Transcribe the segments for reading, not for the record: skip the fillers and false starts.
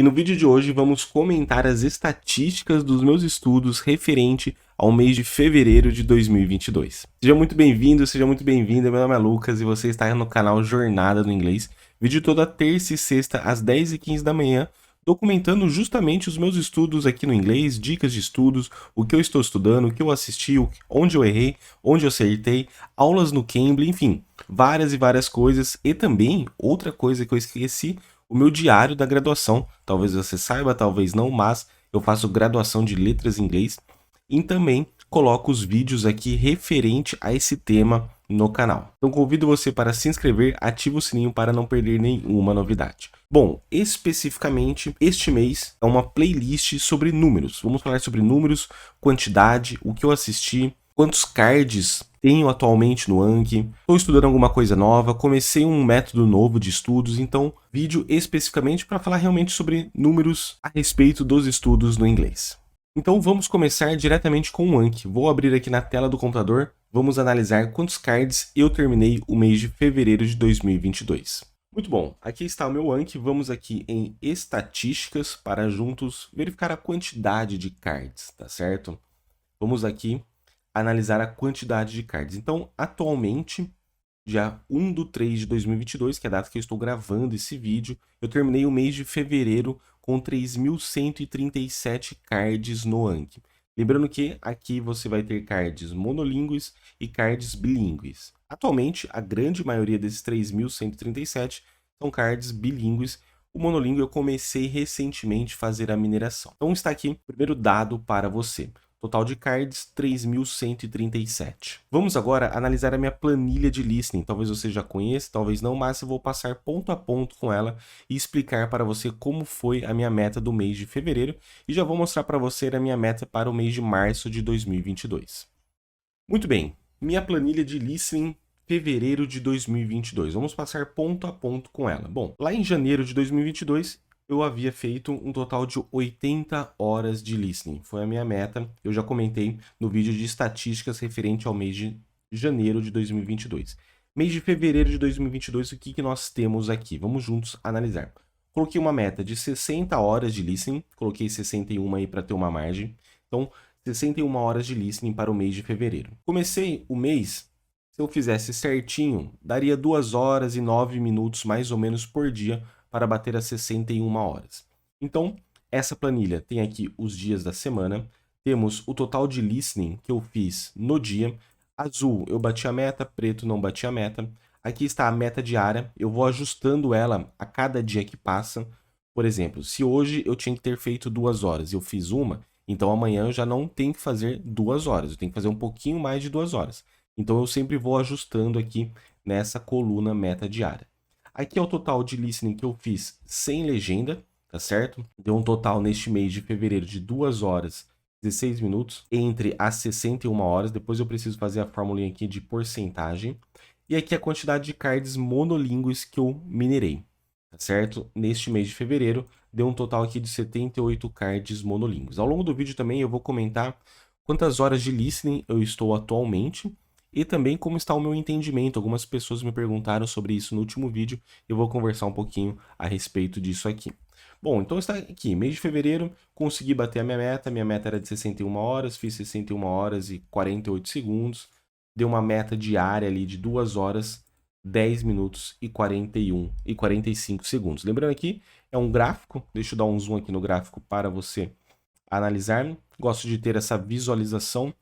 E no vídeo de hoje vamos comentar as estatísticas dos meus estudos referente ao mês de fevereiro de 2022. Seja muito bem-vindo, seja muito bem-vinda, meu nome é Lucas e você está no canal Jornada do Inglês. Vídeo toda terça e sexta às 10h15 da manhã, documentando justamente os meus estudos aqui no inglês, dicas de estudos, o que eu estou estudando, o que eu assisti, onde eu errei, onde eu acertei, aulas no Cambly, enfim, várias e várias coisas. E também, outra coisa que eu esqueci, o meu diário da graduação. Talvez você saiba, talvez não, mas eu faço graduação de letras em inglês e também coloco os vídeos aqui referente a esse tema no canal. Então convido você para se inscrever, ativa o sininho para não perder nenhuma novidade. Bom, especificamente este mês é uma playlist sobre números. Vamos falar sobre números, quantidade, o que eu assisti, quantos cards tenho atualmente no Anki, estou estudando alguma coisa nova, comecei um método novo de estudos, então vídeo especificamente para falar realmente sobre números a respeito dos estudos no inglês. Então vamos começar diretamente com o Anki. Vou abrir aqui na tela do computador, vamos analisar quantos cards eu terminei o mês de fevereiro de 2022. Muito bom, aqui está o meu Anki, vamos aqui em estatísticas para juntos verificar a quantidade de cards, tá certo? Vamos aqui analisar a quantidade de cards. Então, atualmente, dia 1/3 de 2022, que é a data que eu estou gravando esse vídeo, eu terminei o mês de fevereiro com 3.137 cards no Anki. Lembrando que aqui você vai ter cards monolíngues e cards bilíngues. Atualmente, a grande maioria desses 3.137 são cards bilíngues. O monolíngue eu comecei recentemente a fazer a mineração. Então está aqui o primeiro dado para você. Total de cards, 3.137. Vamos agora analisar a minha planilha de listening. Talvez você já conheça, talvez não, mas eu vou passar ponto a ponto com ela e explicar para você como foi a minha meta do mês de fevereiro e já vou mostrar para você a minha meta para o mês de março de 2022. Muito bem, minha planilha de listening fevereiro de 2022. Vamos passar ponto a ponto com ela. Bom, lá em janeiro de 2022, eu havia feito um total de 80 horas de listening. Foi a minha meta, eu já comentei no vídeo de estatísticas referente ao mês de janeiro de 2022. Mês de fevereiro de 2022, o que nós temos aqui? Vamos juntos analisar. Coloquei uma meta de 60 horas de listening, coloquei 61 aí para ter uma margem. Então, 61 horas de listening para o mês de fevereiro. Comecei o mês, se eu fizesse certinho, daria 2 horas e 9 minutos mais ou menos por dia para bater as 61 horas. Então, essa planilha tem aqui os dias da semana, temos o total de listening que eu fiz no dia. Azul, eu bati a meta, preto, não bati a meta. Aqui está a meta diária, eu vou ajustando ela a cada dia que passa. Por exemplo, se hoje eu tinha que ter feito 2 horas e eu fiz uma, então amanhã eu já não tenho que fazer 2 horas, eu tenho que fazer um pouquinho mais de 2 horas. Então eu sempre vou ajustando aqui nessa coluna meta diária. Aqui é o total de listening que eu fiz sem legenda, tá certo? Deu um total neste mês de fevereiro de 2 horas e 16 minutos entre as 61 horas. Depois eu preciso fazer a formulinha aqui de porcentagem. E aqui a quantidade de cards monolíngues que eu minerei, tá certo? Neste mês de fevereiro deu um total aqui de 78 cards monolíngues. Ao longo do vídeo também eu vou comentar quantas horas de listening eu estou atualmente e também como está o meu entendimento. Algumas pessoas me perguntaram sobre isso no último vídeo, eu vou conversar um pouquinho a respeito disso aqui. Bom, então está aqui, mês de fevereiro, consegui bater a minha meta era de 61 horas, fiz 61 horas e 48 segundos, deu uma meta diária ali de 2 horas, 10 minutos e 41 e 45 segundos. Lembrando aqui, é um gráfico, deixa eu dar um zoom aqui no gráfico para você analisar. Gosto de ter essa visualização,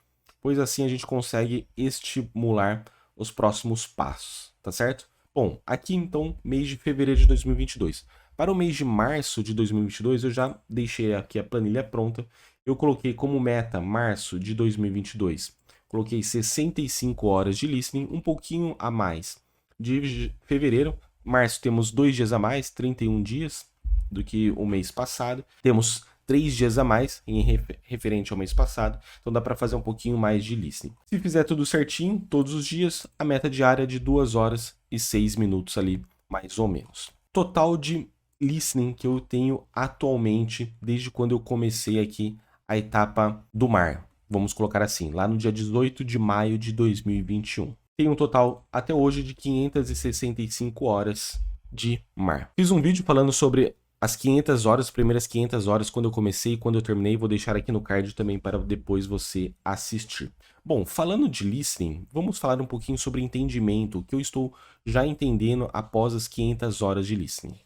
pois assim a gente consegue estimular os próximos passos, tá certo? Bom, aqui então, mês de fevereiro de 2022. Para o mês de março de 2022, eu já deixei aqui a planilha pronta. Eu coloquei como meta março de 2022. Coloquei 65 horas de listening, um pouquinho a mais de fevereiro. Março temos 2 dias a mais, 31 dias do que o mês passado. Temos 3 dias a mais em referente ao mês passado, então dá para fazer um pouquinho mais de listening. Se fizer tudo certinho, todos os dias, a meta diária é de 2 horas e 6 minutos ali, mais ou menos. Total de listening que eu tenho atualmente, desde quando eu comecei aqui a etapa do mar. Vamos colocar assim, lá no dia 18 de maio de 2021. Tem um total até hoje de 565 horas de mar. Fiz um vídeo falando sobre as 500 horas, as primeiras 500 horas, quando eu comecei e quando eu terminei, vou deixar aqui no card também para depois você assistir. Bom, falando de listening, vamos falar um pouquinho sobre entendimento, o que eu estou já entendendo após as 500 horas de listening.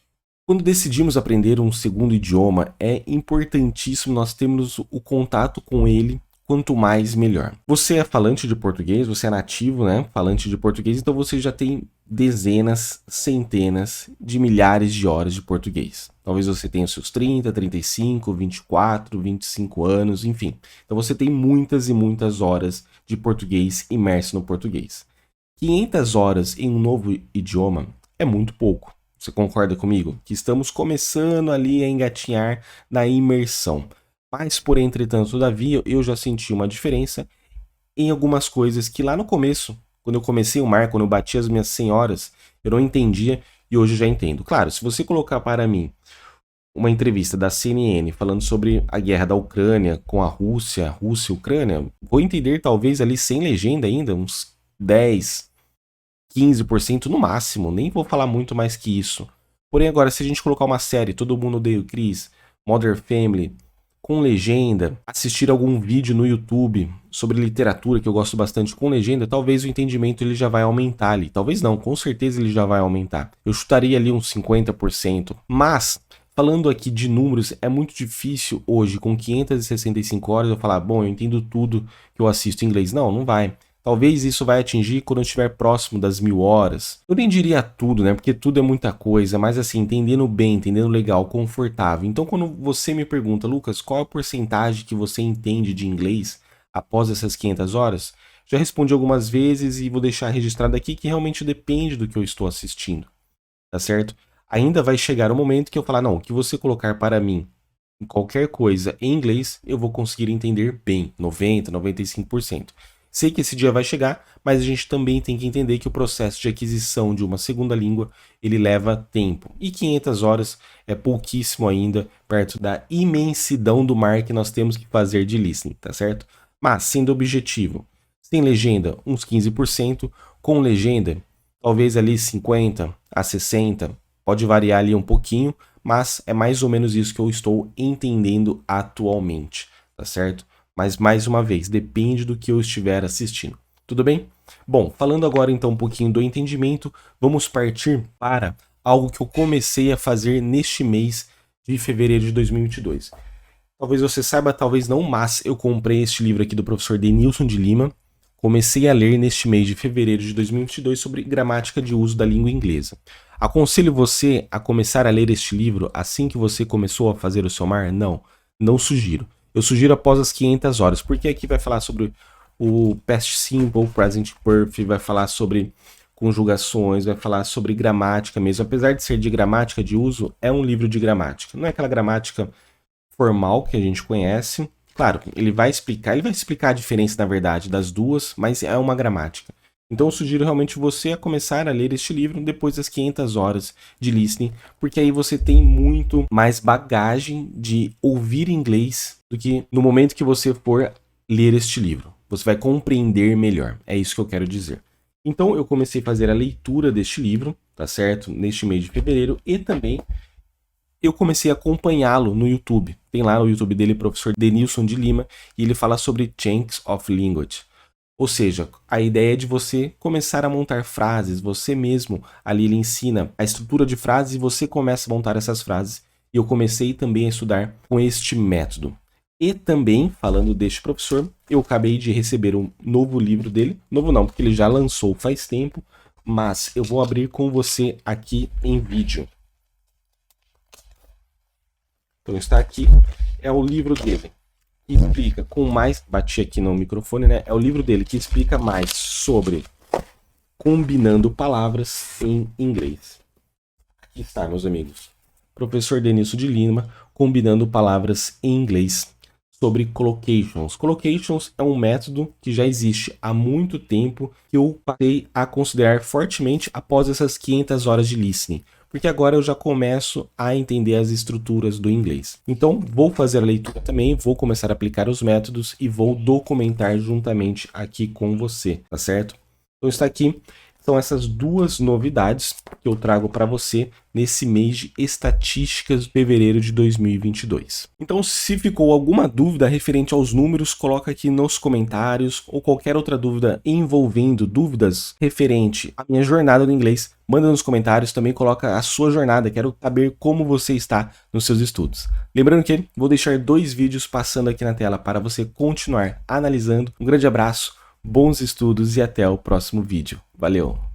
Quando decidimos aprender um segundo idioma, é importantíssimo nós termos o contato com ele, quanto mais melhor. Você é falante de português, você é nativo, né? Falante de português, então você já tem dezenas, centenas de milhares de horas de português. Talvez você tenha seus 30, 35, 24, 25 anos, enfim. Então você tem muitas e muitas horas de português imerso no português. 500 horas em um novo idioma é muito pouco. Você concorda comigo? Que estamos começando ali a engatinhar na imersão. Mas, por entretanto, todavia, eu já senti uma diferença em algumas coisas que lá no começo, quando eu comecei o mar, quando eu bati as minhas 100 horas, eu não entendia e hoje eu já entendo. Claro, se você colocar para mim uma entrevista da CNN falando sobre a guerra da Ucrânia com a Rússia e Ucrânia, vou entender talvez ali sem legenda ainda, uns 10, 15% no máximo, nem vou falar muito mais que isso. Porém agora, se a gente colocar uma série, Todo Mundo Odeia o Chris, Modern Family, com legenda, assistir algum vídeo no YouTube sobre literatura, que eu gosto bastante com legenda, talvez o entendimento ele já vai aumentar ali. Talvez não, com certeza ele já vai aumentar. Eu chutaria ali uns 50%. Mas, falando aqui de números, é muito difícil hoje, com 565 horas, eu falar, bom, eu entendo tudo que eu assisto em inglês. Não, não vai. Talvez isso vai atingir quando eu estiver próximo das 1000 horas. Eu nem diria tudo, né? Porque tudo é muita coisa, mas assim, entendendo bem, entendendo legal, confortável. Então, quando você me pergunta, Lucas, qual é a porcentagem que você entende de inglês após essas 500 horas? Já respondi algumas vezes e vou deixar registrado aqui que realmente depende do que eu estou assistindo, tá certo? Ainda vai chegar o momento que eu falar, não, o que você colocar para mim em qualquer coisa em inglês, eu vou conseguir entender bem, 90, 95%. Sei que esse dia vai chegar, mas a gente também tem que entender que o processo de aquisição de uma segunda língua, ele leva tempo. E 500 horas é pouquíssimo ainda, perto da imensidão do mar que nós temos que fazer de listening, tá certo? Mas, sendo objetivo, sem legenda, uns 15%, com legenda, talvez ali 50 a 60, pode variar ali um pouquinho, mas é mais ou menos isso que eu estou entendendo atualmente, tá certo? Mas, mais uma vez, depende do que eu estiver assistindo. Tudo bem? Bom, falando agora então um pouquinho do entendimento, vamos partir para algo que eu comecei a fazer neste mês de fevereiro de 2022. Talvez você saiba, talvez não, mas eu comprei este livro aqui do professor Denilson de Lima. Comecei a ler neste mês de fevereiro de 2022 sobre gramática de uso da língua inglesa. Aconselho você a começar a ler este livro assim que você começou a fazer o seu mar? Não, não sugiro. Eu sugiro após as 500 horas, porque aqui vai falar sobre o past simple, present perfect, vai falar sobre conjugações, vai falar sobre gramática mesmo. Apesar de ser de gramática de uso, é um livro de gramática. Não é aquela gramática formal que a gente conhece. Claro, ele vai explicar a diferença, na verdade, das duas, mas é uma gramática. Então eu sugiro realmente você a começar a ler este livro depois das 500 horas de listening, porque aí você tem muito mais bagagem de ouvir inglês do que no momento que você for ler este livro. Você vai compreender melhor, é isso que eu quero dizer. Então eu comecei a fazer a leitura deste livro, tá certo? Neste mês de fevereiro, e também eu comecei a acompanhá-lo no YouTube. Tem lá no YouTube dele, professor Denilson de Lima, e ele fala sobre Chunks of Language. Ou seja, a ideia é de você começar a montar frases, você mesmo, ali ele ensina a estrutura de frases e você começa a montar essas frases. E eu comecei também a estudar com este método. E também, falando deste professor, eu acabei de receber um novo livro dele. Novo não, porque ele já lançou faz tempo, mas eu vou abrir com você aqui em vídeo. Então está aqui, é o livro dele. Que explica com mais, bati aqui no microfone, né? É o livro dele que explica mais sobre combinando palavras em inglês. Aqui está, meus amigos. Professor Denilson de Lima, combinando palavras em inglês sobre collocations. Collocations é um método que já existe há muito tempo que eu passei a considerar fortemente após essas 500 horas de listening. Porque agora eu já começo a entender as estruturas do inglês. Então, vou fazer a leitura também, vou começar a aplicar os métodos e vou documentar juntamente aqui com você, tá certo? Então, está aqui. São essas duas novidades que eu trago para você nesse mês de estatísticas de fevereiro de 2022. Então, se ficou alguma dúvida referente aos números, coloca aqui nos comentários, ou qualquer outra dúvida envolvendo dúvidas referente à minha jornada no inglês, manda nos comentários, também coloca a sua jornada, quero saber como você está nos seus estudos. Lembrando que vou deixar 2 vídeos passando aqui na tela para você continuar analisando. Um grande abraço, bons estudos e até o próximo vídeo. Valeu!